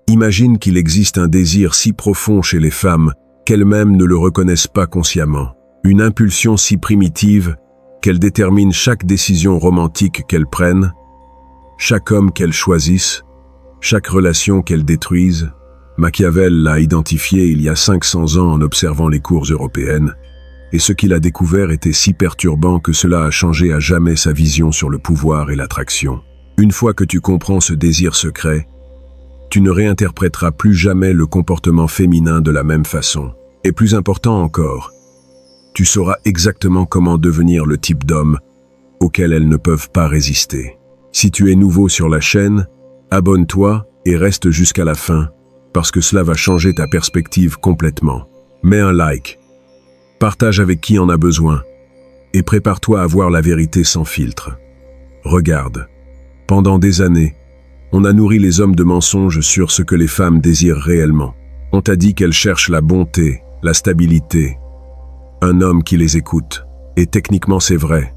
Imagine qu'il existe un désir si profond chez les femmes qu'elles-mêmes ne le reconnaissent pas consciemment. Une impulsion si primitive qu'elles déterminent chaque décision romantique qu'elles prennent, chaque homme qu'elles choisissent, chaque relation qu'elles détruisent. Machiavel l'a identifié il y a 500 ans en observant les cours européennes, et ce qu'il a découvert était si perturbant que cela a changé à jamais sa vision sur le pouvoir et l'attraction. Une fois que tu comprends ce désir secret, tu ne réinterpréteras plus jamais le comportement féminin de la même façon. Et plus important encore, tu sauras exactement comment devenir le type d'homme auquel elles ne peuvent pas résister. Si tu es nouveau sur la chaîne, abonne-toi et reste jusqu'à la fin, parce que cela va changer ta perspective complètement. Mets un like, partage avec qui en a besoin, et prépare-toi à voir la vérité sans filtre. Regarde, pendant des années, on a nourri les hommes de mensonges sur ce que les femmes désirent réellement. On t'a dit qu'elles cherchent la bonté, la stabilité, un homme qui les écoute. Et techniquement c'est vrai,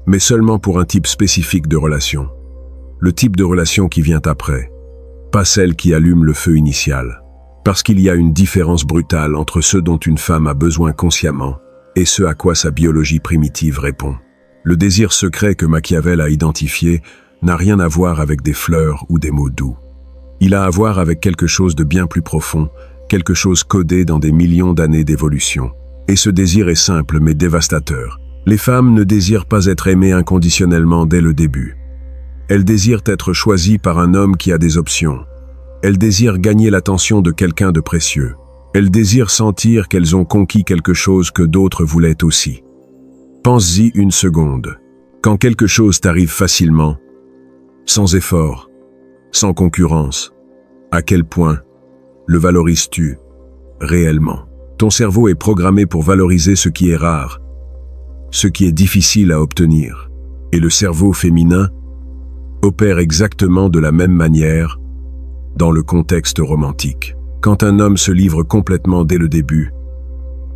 mais seulement pour un type spécifique de relation. Le type de relation qui vient après, pas celle qui allume le feu initial. Parce qu'il y a une différence brutale entre ce dont une femme a besoin consciemment et ce à quoi sa biologie primitive répond. Le désir secret que Machiavel a identifié n'a rien à voir avec des fleurs ou des mots doux. Il a à voir avec quelque chose de bien plus profond, quelque chose codé dans des millions d'années d'évolution. Et ce désir est simple mais dévastateur. Les femmes ne désirent pas être aimées inconditionnellement dès le début. Elles désirent être choisies par un homme qui a des options. Elles désirent gagner l'attention de quelqu'un de précieux. Elles désirent sentir qu'elles ont conquis quelque chose que d'autres voulaient aussi. Pense-y une seconde. Quand quelque chose t'arrive facilement, sans effort, sans concurrence, à quel point le valorises-tu réellement? Ton cerveau est programmé pour valoriser ce qui est rare, ce qui est difficile à obtenir. Et le cerveau féminin opère exactement de la même manière dans le contexte romantique. Quand un homme se livre complètement dès le début,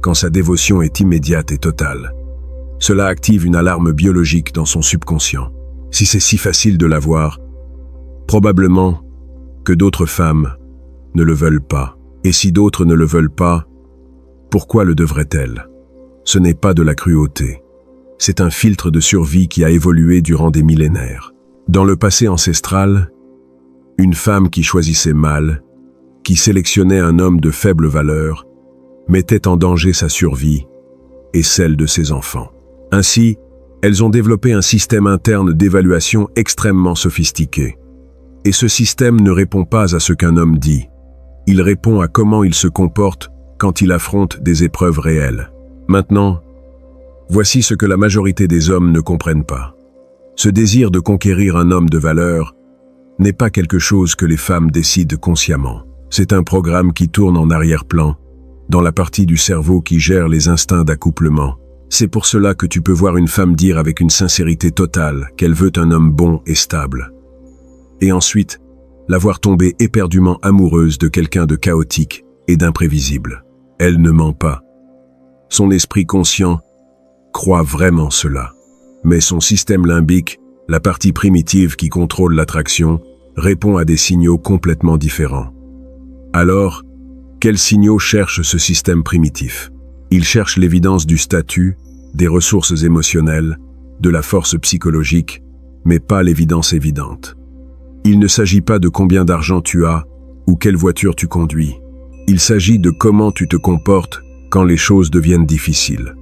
quand sa dévotion est immédiate et totale, cela active une alarme biologique dans son subconscient. Si c'est si facile de l'avoir, probablement que d'autres femmes ne le veulent pas. Et si d'autres ne le veulent pas, pourquoi le devraient-elles? Ce n'est pas de la cruauté. C'est un filtre de survie qui a évolué durant des millénaires. Dans le passé ancestral, une femme qui choisissait mal, qui sélectionnait un homme de faible valeur, mettait en danger sa survie et celle de ses enfants. Ainsi, elles ont développé un système interne d'évaluation extrêmement sophistiqué. Et ce système ne répond pas à ce qu'un homme dit. Il répond à comment il se comporte quand il affronte des épreuves réelles. Maintenant, voici ce que la majorité des hommes ne comprennent pas. Ce désir de conquérir un homme de valeur n'est pas quelque chose que les femmes décident consciemment. C'est un programme qui tourne en arrière-plan, dans la partie du cerveau qui gère les instincts d'accouplement. C'est pour cela que tu peux voir une femme dire avec une sincérité totale qu'elle veut un homme bon et stable. Et ensuite, la voir tomber éperdument amoureuse de quelqu'un de chaotique et d'imprévisible. Elle ne ment pas. Son esprit conscient croit vraiment cela. Mais son système limbique, la partie primitive qui contrôle l'attraction, répond à des signaux complètement différents. Alors, quels signaux cherche ce système primitif? Il cherche l'évidence du statut, des ressources émotionnelles, de la force psychologique, mais pas l'évidence évidente. Il ne s'agit pas de combien d'argent tu as ou quelle voiture tu conduis. Il s'agit de comment tu te comportes quand les choses deviennent difficiles.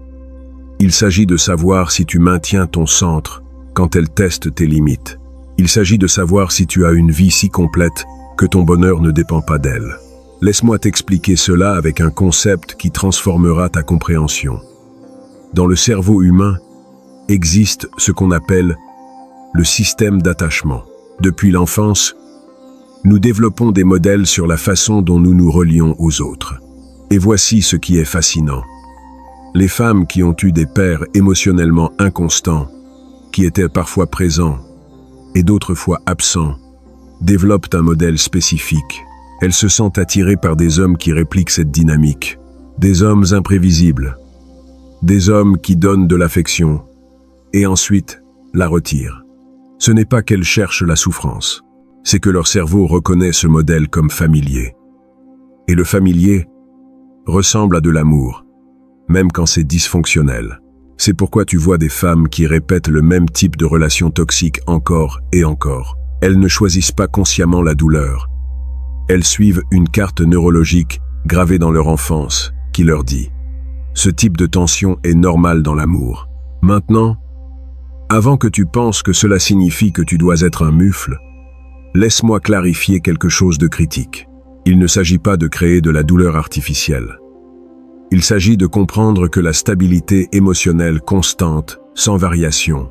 Il s'agit de savoir si tu maintiens ton centre quand elle teste tes limites. Il s'agit de savoir si tu as une vie si complète que ton bonheur ne dépend pas d'elle. Laisse-moi t'expliquer cela avec un concept qui transformera ta compréhension. Dans le cerveau humain existe ce qu'on appelle le système d'attachement. Depuis l'enfance, nous développons des modèles sur la façon dont nous nous relions aux autres. Et voici ce qui est fascinant. Les femmes qui ont eu des pères émotionnellement inconstants, qui étaient parfois présents et d'autres fois absents, développent un modèle spécifique. Elles se sentent attirées par des hommes qui répliquent cette dynamique, des hommes imprévisibles, des hommes qui donnent de l'affection et ensuite la retirent. Ce n'est pas qu'elles cherchent la souffrance, c'est que leur cerveau reconnaît ce modèle comme familier. Et le familier ressemble à de l'amour, même quand c'est dysfonctionnel. C'est pourquoi tu vois des femmes qui répètent le même type de relation toxique encore et encore. Elles ne choisissent pas consciemment la douleur. Elles suivent une carte neurologique gravée dans leur enfance qui leur dit « Ce type de tension est normal dans l'amour. » Maintenant, avant que tu penses que cela signifie que tu dois être un mufle, laisse-moi clarifier quelque chose de critique. Il ne s'agit pas de créer de la douleur artificielle. Il s'agit de comprendre que la stabilité émotionnelle constante, sans variation,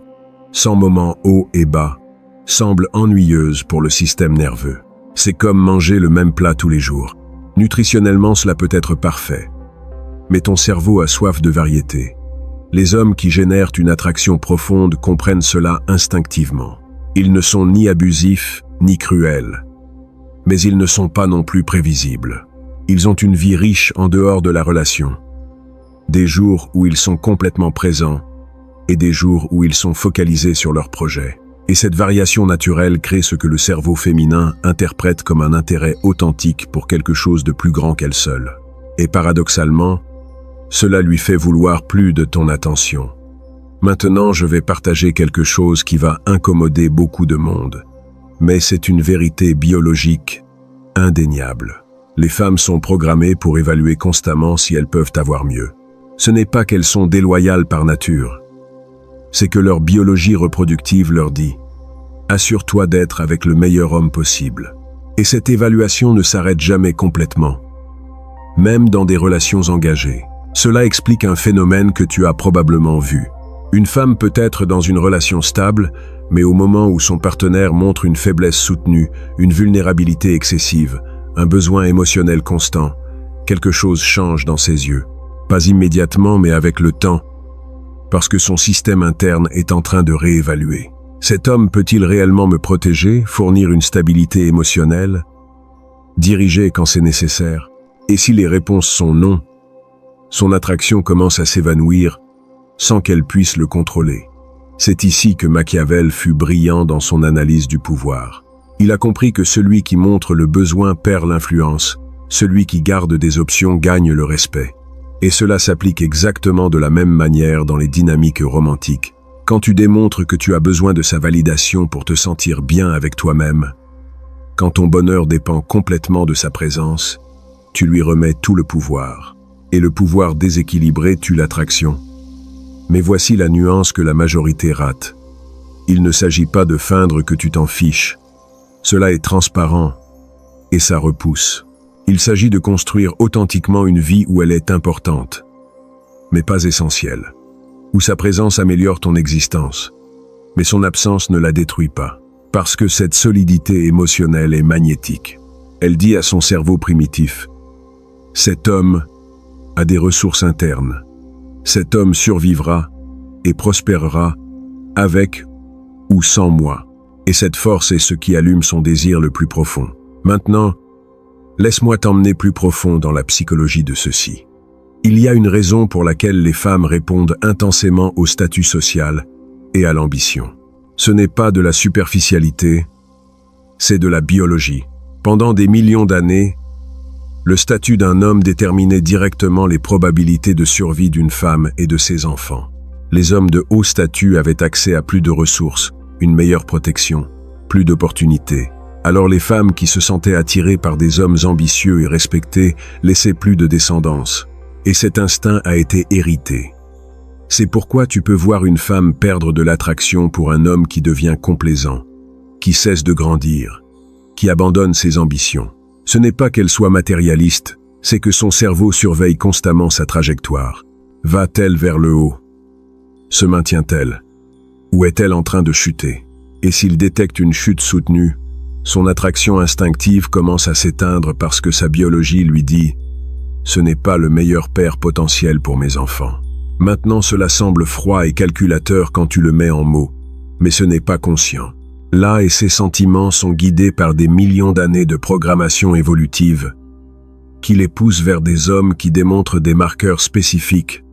sans moments hauts et bas, semble ennuyeuse pour le système nerveux. C'est comme manger le même plat tous les jours. Nutritionnellement, cela peut être parfait. Mais ton cerveau a soif de variété. Les hommes qui génèrent une attraction profonde comprennent cela instinctivement. Ils ne sont ni abusifs, ni cruels. Mais ils ne sont pas non plus prévisibles. Ils ont une vie riche en dehors de la relation. Des jours où ils sont complètement présents et des jours où ils sont focalisés sur leurs projets. Et cette variation naturelle crée ce que le cerveau féminin interprète comme un intérêt authentique pour quelque chose de plus grand qu'elle seule. Et paradoxalement, cela lui fait vouloir plus de ton attention. Maintenant, je vais partager quelque chose qui va incommoder beaucoup de monde. Mais c'est une vérité biologique indéniable. Les femmes sont programmées pour évaluer constamment si elles peuvent avoir mieux. Ce n'est pas qu'elles sont déloyales par nature. C'est que leur biologie reproductive leur dit « Assure-toi d'être avec le meilleur homme possible ». Et cette évaluation ne s'arrête jamais complètement. Même dans des relations engagées. Cela explique un phénomène que tu as probablement vu. Une femme peut être dans une relation stable, mais au moment où son partenaire montre une faiblesse soutenue, une vulnérabilité excessive, un besoin émotionnel constant, quelque chose change dans ses yeux. Pas immédiatement, mais avec le temps, parce que son système interne est en train de réévaluer. Cet homme peut-il réellement me protéger, fournir une stabilité émotionnelle, diriger quand c'est nécessaire? Et si les réponses sont non, son attraction commence à s'évanouir sans qu'elle puisse le contrôler. C'est ici que Machiavel fut brillant dans son analyse du pouvoir. Il a compris que celui qui montre le besoin perd l'influence, celui qui garde des options gagne le respect. Et cela s'applique exactement de la même manière dans les dynamiques romantiques. Quand tu démontres que tu as besoin de sa validation pour te sentir bien avec toi-même, quand ton bonheur dépend complètement de sa présence, tu lui remets tout le pouvoir. Et le pouvoir déséquilibré tue l'attraction. Mais voici la nuance que la majorité rate. Il ne s'agit pas de feindre que tu t'en fiches. Cela est transparent et ça repousse. Il s'agit de construire authentiquement une vie où elle est importante, mais pas essentielle. Où sa présence améliore ton existence, mais son absence ne la détruit pas. Parce que cette solidité émotionnelle est magnétique. Elle dit à son cerveau primitif, « Cet homme a des ressources internes. Cet homme survivra et prospérera avec ou sans moi. » Et cette force est ce qui allume son désir le plus profond. Maintenant, laisse-moi t'emmener plus profond dans la psychologie de ceci. Il y a une raison pour laquelle les femmes répondent intensément au statut social et à l'ambition. Ce n'est pas de la superficialité, c'est de la biologie. Pendant des millions d'années, le statut d'un homme déterminait directement les probabilités de survie d'une femme et de ses enfants. Les hommes de haut statut avaient accès à plus de ressources, une meilleure protection, plus d'opportunités. Alors les femmes qui se sentaient attirées par des hommes ambitieux et respectés laissaient plus de descendance. Et cet instinct a été hérité. C'est pourquoi tu peux voir une femme perdre de l'attraction pour un homme qui devient complaisant, qui cesse de grandir, qui abandonne ses ambitions. Ce n'est pas qu'elle soit matérialiste, c'est que son cerveau surveille constamment sa trajectoire. Va-t-elle vers le haut? Se maintient-elle? Ou est-elle en train de chuter? Et s'il détecte une chute soutenue, son attraction instinctive commence à s'éteindre parce que sa biologie lui dit « Ce n'est pas le meilleur père potentiel pour mes enfants ». Maintenant cela semble froid et calculateur quand tu le mets en mots, mais ce n'est pas conscient. Là et ses sentiments sont guidés par des millions d'années de programmation évolutive qui les poussent vers des hommes qui démontrent des marqueurs spécifiques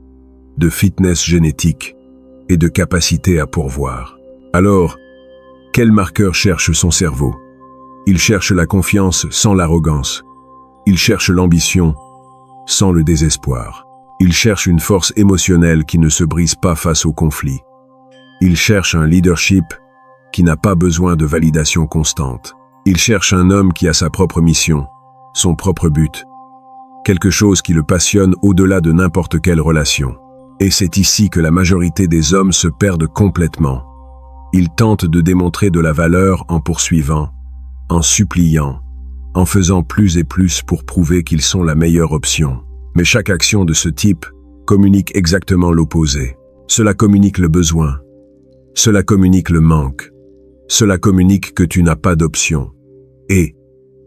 de fitness génétique et de capacité à pourvoir. Alors, quel marqueur cherche son cerveau? Il cherche la confiance sans l'arrogance. Il cherche l'ambition sans le désespoir. Il cherche une force émotionnelle qui ne se brise pas face au conflit. Il cherche un leadership qui n'a pas besoin de validation constante. Il cherche un homme qui a sa propre mission, son propre but, quelque chose qui le passionne au-delà de n'importe quelle relation. Et c'est ici que la majorité des hommes se perdent complètement. Ils tentent de démontrer de la valeur en poursuivant, en suppliant, en faisant plus et plus pour prouver qu'ils sont la meilleure option. Mais chaque action de ce type communique exactement l'opposé. Cela communique le besoin. Cela communique le manque. Cela communique que tu n'as pas d'option. Et,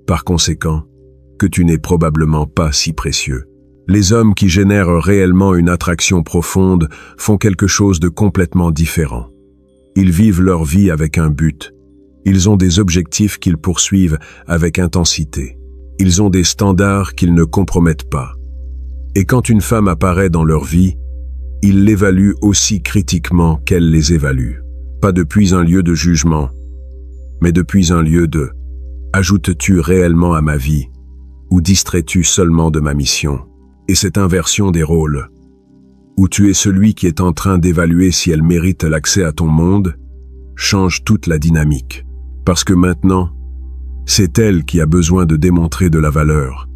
par conséquent, que tu n'es probablement pas si précieux. Les hommes qui génèrent réellement une attraction profonde font quelque chose de complètement différent. Ils vivent leur vie avec un but. Ils ont des objectifs qu'ils poursuivent avec intensité. Ils ont des standards qu'ils ne compromettent pas. Et quand une femme apparaît dans leur vie, ils l'évaluent aussi critiquement qu'elle les évalue. Pas depuis un lieu de jugement, mais depuis un lieu de « ajoutes-tu réellement à ma vie ou distrais-tu seulement de ma mission ?» Et cette inversion des rôles, où tu es celui qui est en train d'évaluer si elle mérite l'accès à ton monde, change toute la dynamique. Parce que maintenant, c'est elle qui a besoin de démontrer de la valeur.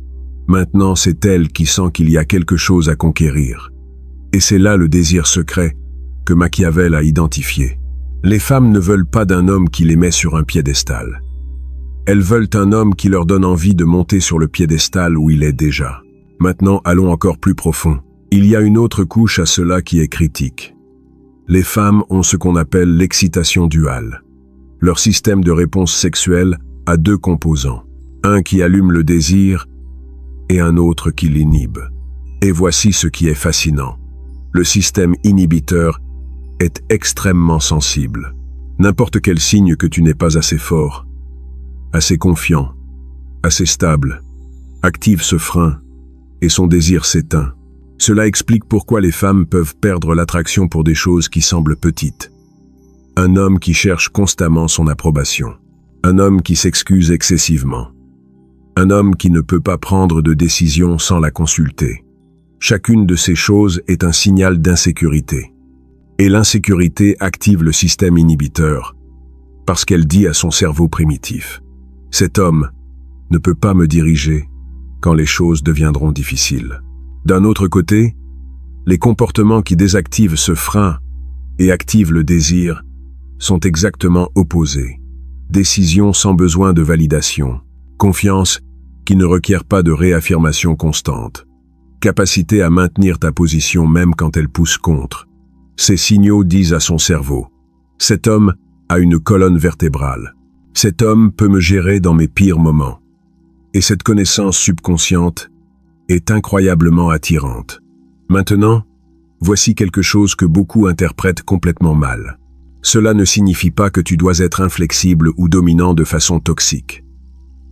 Maintenant, c'est elle qui sent qu'il y a quelque chose à conquérir. Et c'est là le désir secret que Machiavel a identifié. Les femmes ne veulent pas d'un homme qui les met sur un piédestal. Elles veulent un homme qui leur donne envie de monter sur le piédestal où il est déjà. Maintenant, allons encore plus profond. Il y a une autre couche à cela qui est critique. Les femmes ont ce qu'on appelle l'excitation duale. Leur système de réponse sexuelle a deux composants. Un qui allume le désir et un autre qui l'inhibe. Et voici ce qui est fascinant. Le système inhibiteur est extrêmement sensible. N'importe quel signe que tu n'es pas assez fort, assez confiant, assez stable, active ce frein et son désir s'éteint. Cela explique pourquoi les femmes peuvent perdre l'attraction pour des choses qui semblent petites. Un homme qui cherche constamment son approbation. Un homme qui s'excuse excessivement. Un homme qui ne peut pas prendre de décision sans la consulter. Chacune de ces choses est un signal d'insécurité. Et l'insécurité active le système inhibiteur, parce qu'elle dit à son cerveau primitif « Cet homme ne peut pas me diriger quand les choses deviendront difficiles. » D'un autre côté, les comportements qui désactivent ce frein et activent le désir sont exactement opposés. Décision sans besoin de validation, confiance qui ne requiert pas de réaffirmation constante, capacité à maintenir ta position même quand elle pousse contre. Ces signaux disent à son cerveau « Cet homme a une colonne vertébrale. Cet homme peut me gérer dans mes pires moments. » Et cette connaissance subconsciente est incroyablement attirante. Maintenant, voici quelque chose que beaucoup interprètent complètement mal. Cela ne signifie pas que tu dois être inflexible ou dominant de façon toxique.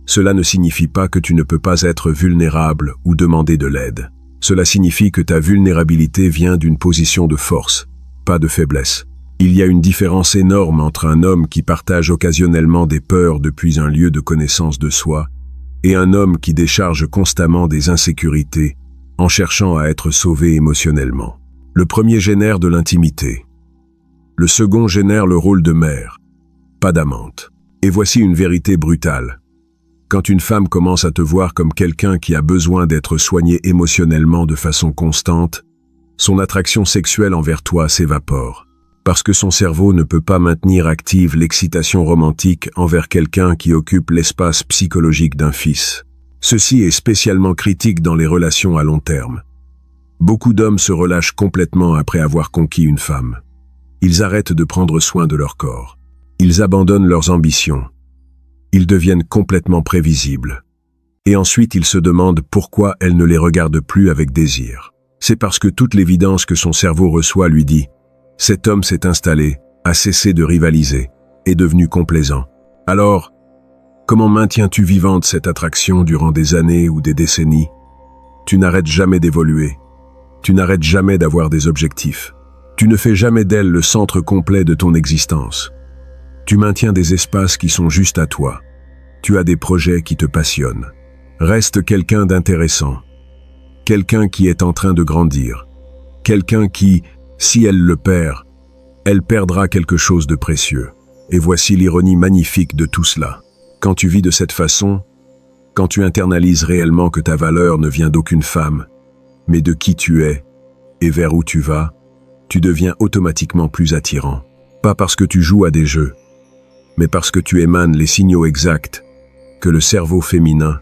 Cela ne signifie pas que tu ne peux pas être vulnérable ou demander de l'aide. Cela signifie que ta vulnérabilité vient d'une position de force, pas de faiblesse. Il y a une différence énorme entre un homme qui partage occasionnellement des peurs depuis un lieu de connaissance de soi et un homme qui décharge constamment des insécurités en cherchant à être sauvé émotionnellement. Le premier génère de l'intimité. Le second génère le rôle de mère, pas d'amante. Et voici une vérité brutale. Quand une femme commence à te voir comme quelqu'un qui a besoin d'être soigné émotionnellement de façon constante, son attraction sexuelle envers toi s'évapore. Parce que son cerveau ne peut pas maintenir active l'excitation romantique envers quelqu'un qui occupe l'espace psychologique d'un fils. Ceci est spécialement critique dans les relations à long terme. Beaucoup d'hommes se relâchent complètement après avoir conquis une femme. Ils arrêtent de prendre soin de leur corps. Ils abandonnent leurs ambitions. Ils deviennent complètement prévisibles. Et ensuite ils se demandent pourquoi elle ne les regarde plus avec désir. C'est parce que toute l'évidence que son cerveau reçoit lui dit « Cet homme s'est installé, a cessé de rivaliser, est devenu complaisant. » Alors, comment maintiens-tu vivante cette attraction durant des années ou des décennies? Tu n'arrêtes jamais d'évoluer. Tu n'arrêtes jamais d'avoir des objectifs. Tu ne fais jamais d'elle le centre complet de ton existence. Tu maintiens des espaces qui sont juste à toi. Tu as des projets qui te passionnent. Reste quelqu'un d'intéressant. Quelqu'un qui est en train de grandir. Quelqu'un qui, si elle le perd, elle perdra quelque chose de précieux. Et voici l'ironie magnifique de tout cela. Quand tu vis de cette façon, quand tu internalises réellement que ta valeur ne vient d'aucune femme, mais de qui tu es et vers où tu vas, tu deviens automatiquement plus attirant. Pas parce que tu joues à des jeux, mais parce que tu émanes les signaux exacts que le cerveau féminin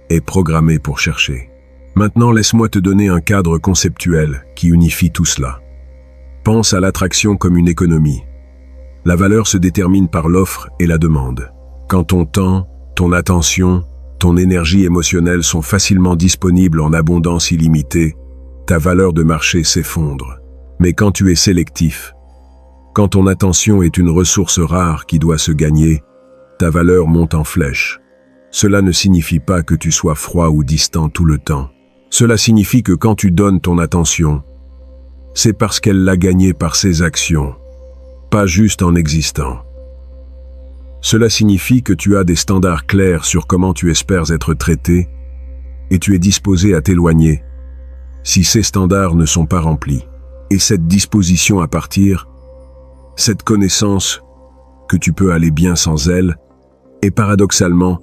est programmé pour chercher. Maintenant, laisse-moi te donner un cadre conceptuel qui unifie tout cela. Pense à l'attraction comme une économie. La valeur se détermine par l'offre et la demande. Quand ton temps, ton attention, ton énergie émotionnelle sont facilement disponibles en abondance illimitée, ta valeur de marché s'effondre. Mais quand tu es sélectif, quand ton attention est une ressource rare qui doit se gagner, ta valeur monte en flèche. Cela ne signifie pas que tu sois froid ou distant tout le temps. Cela signifie que quand tu donnes ton attention, c'est parce qu'elle l'a gagnée par ses actions, pas juste en existant. Cela signifie que tu as des standards clairs sur comment tu espères être traité et tu es disposé à t'éloigner si ces standards ne sont pas remplis. Et cette disposition à partir, cette connaissance que tu peux aller bien sans elle, est paradoxalement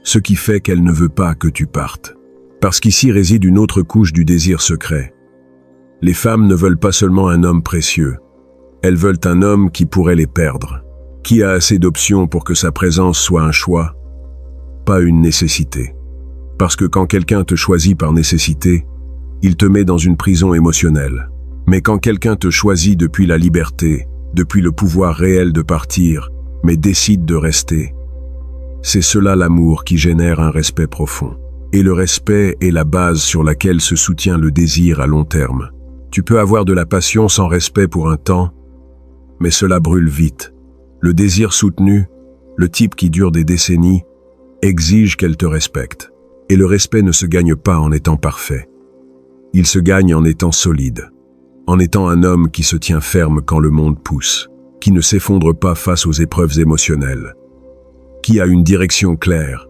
ce qui fait qu'elle ne veut pas que tu partes. Parce qu'ici réside une autre couche du désir secret. Les femmes ne veulent pas seulement un homme précieux, elles veulent un homme qui pourrait les perdre, qui a assez d'options pour que sa présence soit un choix, pas une nécessité. Parce que quand quelqu'un te choisit par nécessité, il te met dans une prison émotionnelle. Mais quand quelqu'un te choisit depuis la liberté, depuis le pouvoir réel de partir, mais décide de rester, c'est cela l'amour qui génère un respect profond. Et le respect est la base sur laquelle se soutient le désir à long terme. Tu peux avoir de la passion sans respect pour un temps, mais cela brûle vite. Le désir soutenu, le type qui dure des décennies, exige qu'elle te respecte. Et le respect ne se gagne pas en étant parfait. Il se gagne en étant solide, en étant un homme qui se tient ferme quand le monde pousse, qui ne s'effondre pas face aux épreuves émotionnelles, qui a une direction claire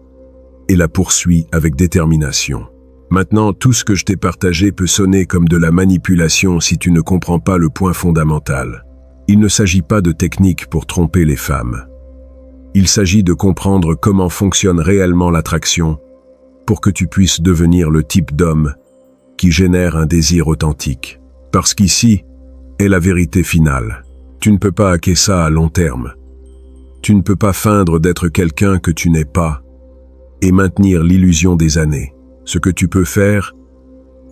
et la poursuit avec détermination. Maintenant, tout ce que je t'ai partagé peut sonner comme de la manipulation si tu ne comprends pas le point fondamental. Il ne s'agit pas de technique pour tromper les femmes. Il s'agit de comprendre comment fonctionne réellement l'attraction pour que tu puisses devenir le type d'homme qui génère un désir authentique. Parce qu'ici est la vérité finale. Tu ne peux pas hacker ça à long terme. Tu ne peux pas feindre d'être quelqu'un que tu n'es pas et maintenir l'illusion des années. Ce que tu peux faire,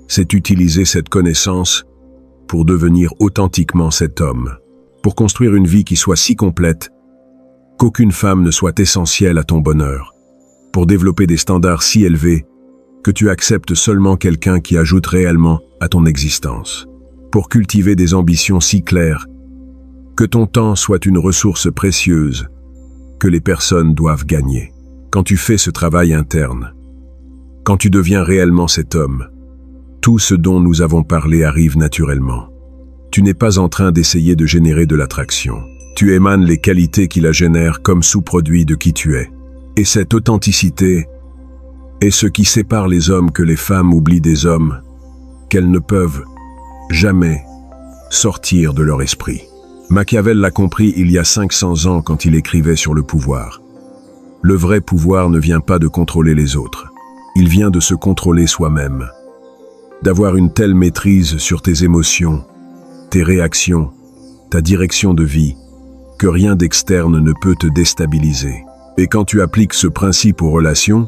c'est utiliser cette connaissance pour devenir authentiquement cet homme, pour construire une vie qui soit si complète qu'aucune femme ne soit essentielle à ton bonheur, pour développer des standards si élevés que tu acceptes seulement quelqu'un qui ajoute réellement à ton existence, pour cultiver des ambitions si claires que ton temps soit une ressource précieuse que les personnes doivent gagner. Quand tu fais ce travail interne, quand tu deviens réellement cet homme, tout ce dont nous avons parlé arrive naturellement. Tu n'es pas en train d'essayer de générer de l'attraction. Tu émanes les qualités qui la génèrent comme sous-produit de qui tu es. Et cette authenticité est ce qui sépare les hommes que les femmes oublient des hommes qu'elles ne peuvent jamais sortir de leur esprit. Machiavel l'a compris il y a 500 ans quand il écrivait sur le pouvoir. Le vrai pouvoir ne vient pas de contrôler les autres. Il vient de se contrôler soi-même. D'avoir une telle maîtrise sur tes émotions, tes réactions, ta direction de vie, que rien d'externe ne peut te déstabiliser. Et quand tu appliques ce principe aux relations,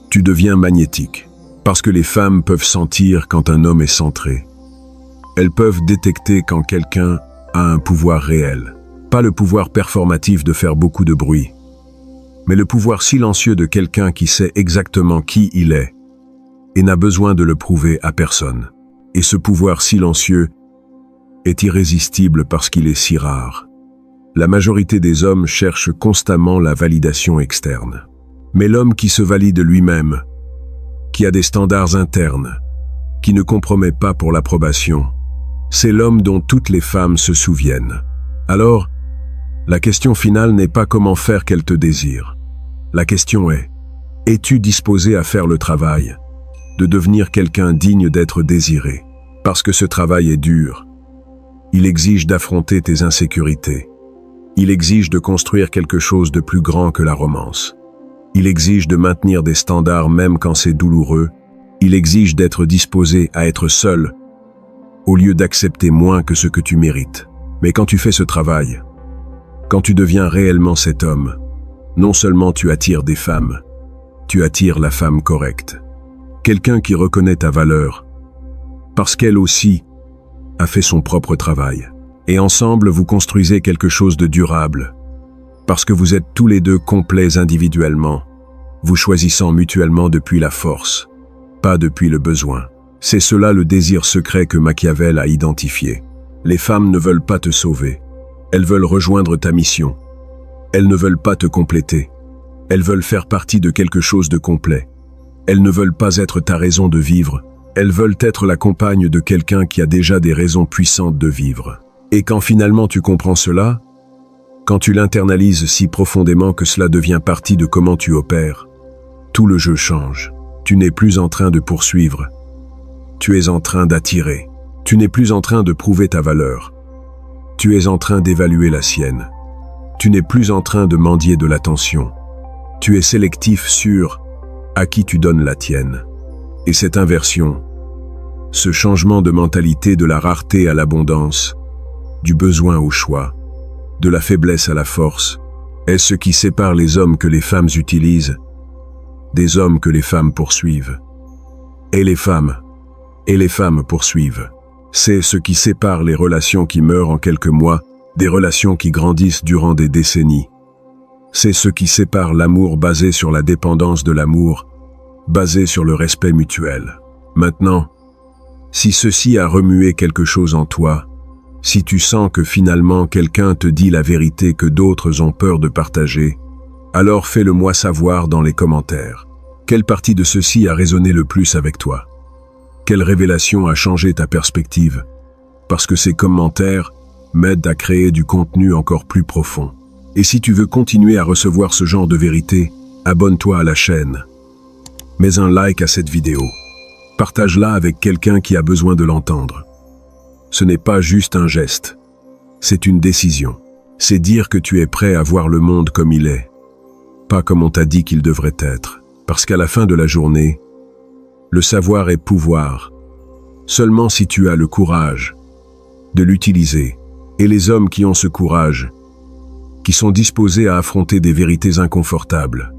tu deviens magnétique. Parce que les femmes peuvent sentir quand un homme est centré. Elles peuvent détecter quand quelqu'un a un pouvoir réel. Pas le pouvoir performatif de faire beaucoup de bruit, mais le pouvoir silencieux de quelqu'un qui sait exactement qui il est et n'a besoin de le prouver à personne. Et ce pouvoir silencieux est irrésistible parce qu'il est si rare. La majorité des hommes cherchent constamment la validation externe. Mais l'homme qui se valide lui-même, qui a des standards internes, qui ne compromet pas pour l'approbation, c'est l'homme dont toutes les femmes se souviennent. Alors, la question finale n'est pas comment faire qu'elle te désire, La question est, es-tu disposé à faire le travail, de devenir quelqu'un digne d'être désiré? Parce que ce travail est dur. Il exige d'affronter tes insécurités. Il exige de construire quelque chose de plus grand que la romance. Il exige de maintenir des standards même quand c'est douloureux. Il exige d'être disposé à être seul, au lieu d'accepter moins que ce que tu mérites. Mais quand tu fais ce travail, quand tu deviens réellement cet homme, non seulement tu attires des femmes, tu attires la femme correcte. Quelqu'un qui reconnaît ta valeur, parce qu'elle aussi a fait son propre travail. Et ensemble, vous construisez quelque chose de durable, parce que vous êtes tous les deux complets individuellement, vous choisissant mutuellement depuis la force, pas depuis le besoin. C'est cela le désir secret que Machiavel a identifié. Les femmes ne veulent pas te sauver, elles veulent rejoindre ta mission. Elles ne veulent pas te compléter, elles veulent faire partie de quelque chose de complet. Elles ne veulent pas être ta raison de vivre, elles veulent être la compagne de quelqu'un qui a déjà des raisons puissantes de vivre. Et quand finalement tu comprends cela, quand tu l'internalises si profondément que cela devient partie de comment tu opères, tout le jeu change. Tu n'es plus en train de poursuivre, tu es en train d'attirer. Tu n'es plus en train de prouver ta valeur, tu es en train d'évaluer la sienne. Tu n'es plus en train de mendier de l'attention, tu es sélectif sur à qui tu donnes la tienne. Et cette inversion, ce changement de mentalité de la rareté à l'abondance, du besoin au choix, de la faiblesse à la force, est ce qui sépare les hommes que les femmes utilisent, des hommes que les femmes poursuivent. Et les femmes poursuivent. C'est ce qui sépare les relations qui meurent en quelques mois des relations qui grandissent durant des décennies. C'est ce qui sépare l'amour basé sur la dépendance de l'amour, basé sur le respect mutuel. Maintenant, si ceci a remué quelque chose en toi, si tu sens que finalement quelqu'un te dit la vérité que d'autres ont peur de partager, alors fais-le moi savoir dans les commentaires. Quelle partie de ceci a résonné le plus avec toi? Quelle révélation a changé ta perspective? Parce que ces commentaires m'aident à créer du contenu encore plus profond. Et si tu veux continuer à recevoir ce genre de vérité, abonne-toi à la chaîne. Mets un like à cette vidéo. Partage-la avec quelqu'un qui a besoin de l'entendre. Ce n'est pas juste un geste, c'est une décision. C'est dire que tu es prêt à voir le monde comme il est, pas comme on t'a dit qu'il devrait être. Parce qu'à la fin de la journée, le savoir est pouvoir, seulement si tu as le courage de l'utiliser. Et les hommes qui ont ce courage, qui sont disposés à affronter des vérités inconfortables,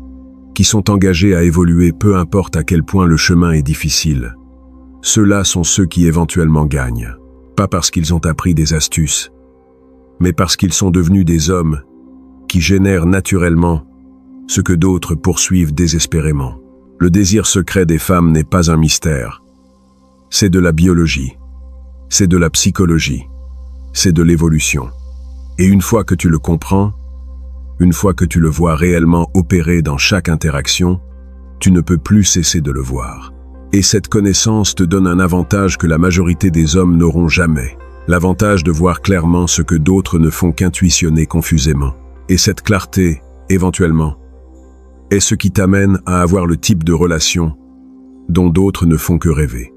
qui sont engagés à évoluer peu importe à quel point le chemin est difficile, ceux-là sont ceux qui éventuellement gagnent. Pas parce qu'ils ont appris des astuces, mais parce qu'ils sont devenus des hommes qui génèrent naturellement ce que d'autres poursuivent désespérément. Le désir secret des femmes n'est pas un mystère. C'est de la biologie, c'est de la psychologie, c'est de l'évolution. Et une fois que tu le comprends, une fois que tu le vois réellement opérer dans chaque interaction, tu ne peux plus cesser de le voir. Et cette connaissance te donne un avantage que la majorité des hommes n'auront jamais. L'avantage de voir clairement ce que d'autres ne font qu'intuitionner confusément. Et cette clarté, éventuellement, est ce qui t'amène à avoir le type de relation dont d'autres ne font que rêver.